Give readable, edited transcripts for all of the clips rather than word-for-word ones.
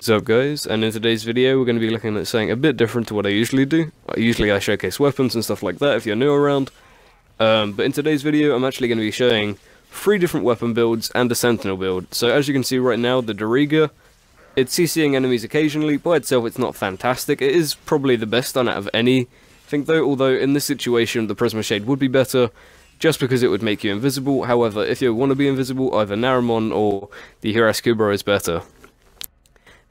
What's up guys, and in today's video we're going to be looking at something a bit different to what I usually do. Usually I showcase weapons and stuff like that if you're new around, but in today's video I'm actually going to be showing 3 different weapon builds and a Sentinel build. So as you can see right now, the Diriga, it's CCing enemies occasionally. By itself it's not fantastic. It is probably the best done out of anything though, although in this situation the Prisma Shade would be better, just because it would make you invisible. However, if you want to be invisible, either Naramon or the Hiras Kubro is better.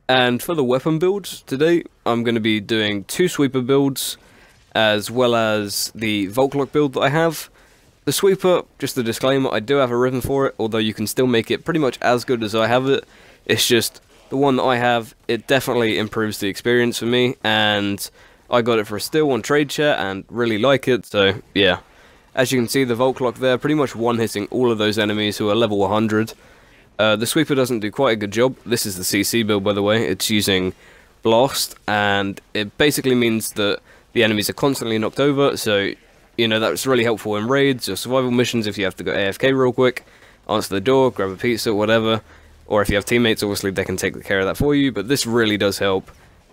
And for the weapon builds today, I'm going to be doing 2 sweeper builds, as well as the Volklock build that I have. The sweeper, just a disclaimer, I do have a ribbon for it, although you can still make it pretty much as good as I have it. It's just, the one that I have, it definitely improves the experience for me, and I got it for a steal on trade chat and really like it, so yeah. As you can see, the Volklock there, pretty much one-hitting all of those enemies who are level 100. The sweeper doesn't do quite a good job. This is the CC build, by the way. It's using Blast, and it basically means that the enemies are constantly knocked over, so, you know, that's really helpful in raids or survival missions if you have to go AFK real quick, answer the door, grab a pizza, whatever. Or if you have teammates, obviously they can take care of that for you, but this really does help.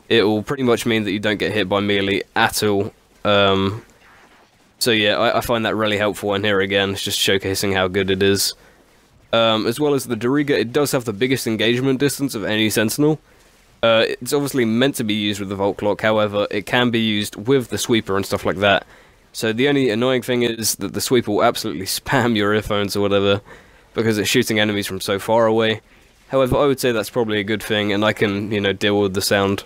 It will pretty much mean that you don't get hit by melee at all. So yeah, I find that really helpful, and here again, it's just showcasing how good it is. As well as the Diriga, it does have the biggest engagement distance of any Sentinel. It's obviously meant to be used with the Volklock, however, it can be used with the sweeper and stuff like that. So the only annoying thing is that the sweeper will absolutely spam your earphones or whatever, because it's shooting enemies from so far away. However, I would say that's probably a good thing, and I can, you know, deal with the sound.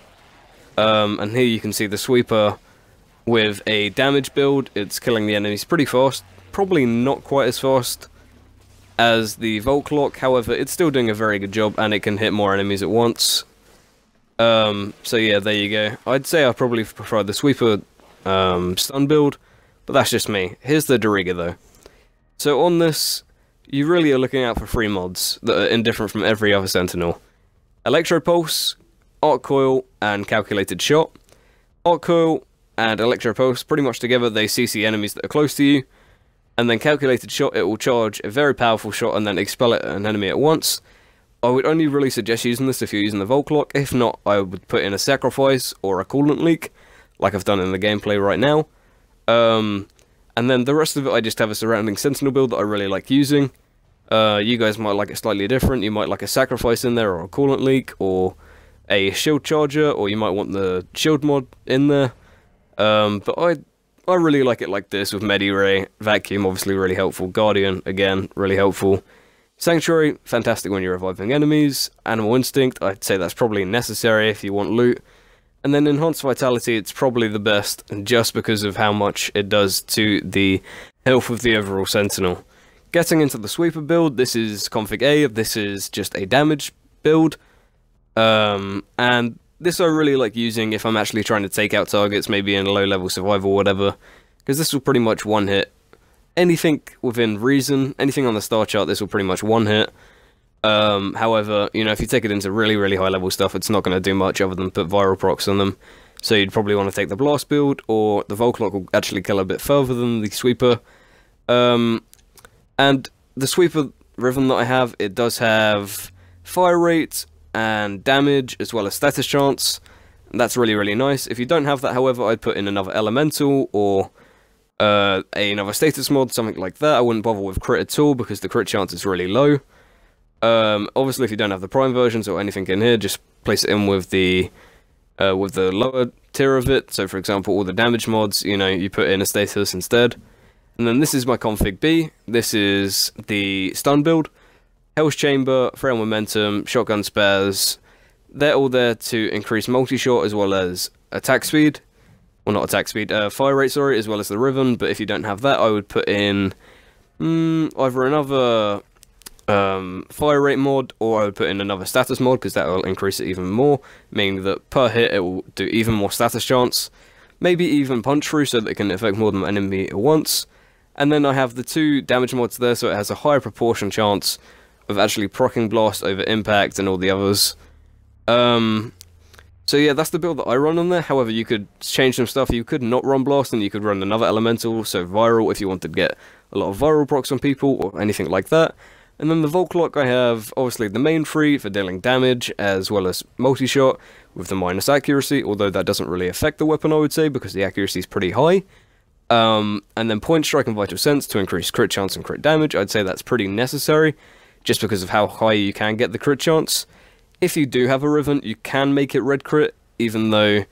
And here you can see the sweeper with a damage build. It's killing the enemies pretty fast, probably not quite as fast as the Volklock, however, it's still doing a very good job, and it can hit more enemies at once. So yeah, there you go. I'd say I probably prefer the sweeper stun build, but that's just me. Here's the Diriga though. So on this, you really are looking out for 3 mods that are indifferent from every other Sentinel. Electro Pulse, Arc Coil, and Calculated Shot. Arc Coil and Electro Pulse, pretty much together, they CC enemies that are close to you. And then Calculated Shot, it will charge a very powerful shot and then expel it at an enemy at once. I would only really suggest using this if you're using the Volklock. If not, I would put in a Sacrifice or a Coolant Leak, like I've done in the gameplay right now. And then the rest of it, I just have a surrounding Sentinel build that I really like using. You guys might like it slightly different. You might like a Sacrifice in there, or a Coolant Leak, or a Shield Charger, or you might want the Shield mod in there. But I really like it like this, with Medi-Ray. Vacuum, obviously really helpful. Guardian, again, really helpful. Sanctuary, fantastic when you're reviving enemies. Animal Instinct, I'd say that's probably necessary if you want loot. And then Enhanced Vitality, it's probably the best, just because of how much it does to the health of the overall Sentinel. Getting into the sweeper build, this is config A, this is just a damage build. And this I really like using if I'm actually trying to take out targets, maybe in a low-level survival or whatever, because this will pretty much one-hit anything within reason. Anything on the star chart, this will pretty much one-hit. However, you know, if you take it into really, really high-level stuff, it's not going to do much other than put viral procs on them. So you'd probably want to take the blast build, or the Volklock will actually kill a bit further than the sweeper. And the sweeper rhythm that I have, it does have fire rate and damage, as well as status chance. And that's really, really nice. If you don't have that, however, I'd put in another elemental, or another status mod, something like that. I wouldn't bother with crit at all, because the crit chance is really low. Obviously, if you don't have the prime versions or anything in here, just place it in with the lower tier of it. So, for example, all the damage mods, you know, you put in a status instead. And then this is my config B. This is the stun build. Hell's Chamber, Frail Momentum, Shotgun Spaz, they're all there to increase multi-shot as well as attack speed. Well, not attack speed, fire rate, sorry, as well as the rhythm. But if you don't have that, I would put in either another fire rate mod, or I would put in another status mod, because that will increase it even more, meaning that per hit it will do even more status chance. Maybe even punch through, so that it can affect more than one enemy at once. And then I have the 2 damage mods there, so it has a higher proportion chance of actually proccing blast over impact and all the others. So yeah, that's the build that I run on there. However, you could change some stuff. You could not run blast, and you could run another elemental, so viral if you want to get a lot of viral procs on people or anything like that. And then the Volt Clock, I have obviously the main 3 for dealing damage, as well as multi-shot with the minus accuracy, although that doesn't really affect the weapon, I would say, because the accuracy is pretty high. And then Point Strike and Vital Sense to increase crit chance and crit damage. I'd say that's pretty necessary, just because of how high you can get the crit chance. If you do have a Riven, you can make it red crit, even though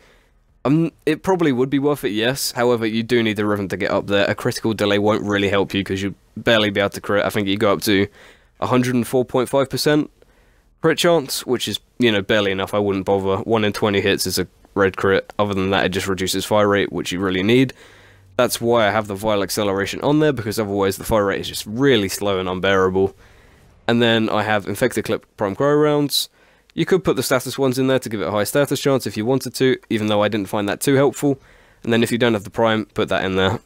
it probably would be worth it, yes. However, you do need the Riven to get up there. A critical delay won't really help you, because you'll barely be able to crit. I think you go up to 104.5% crit chance, which is, you know, barely enough. I wouldn't bother. 1 in 20 hits is a red crit. Other than that, it just reduces fire rate, which you really need. That's why I have the Vial Acceleration on there, because otherwise the fire rate is just really slow and unbearable. And then I have Infected Clip Prime Cryo Rounds. You could put the status ones in there to give it a high status chance if you wanted to, even though I didn't find that too helpful. And then if you don't have the Prime, put that in there.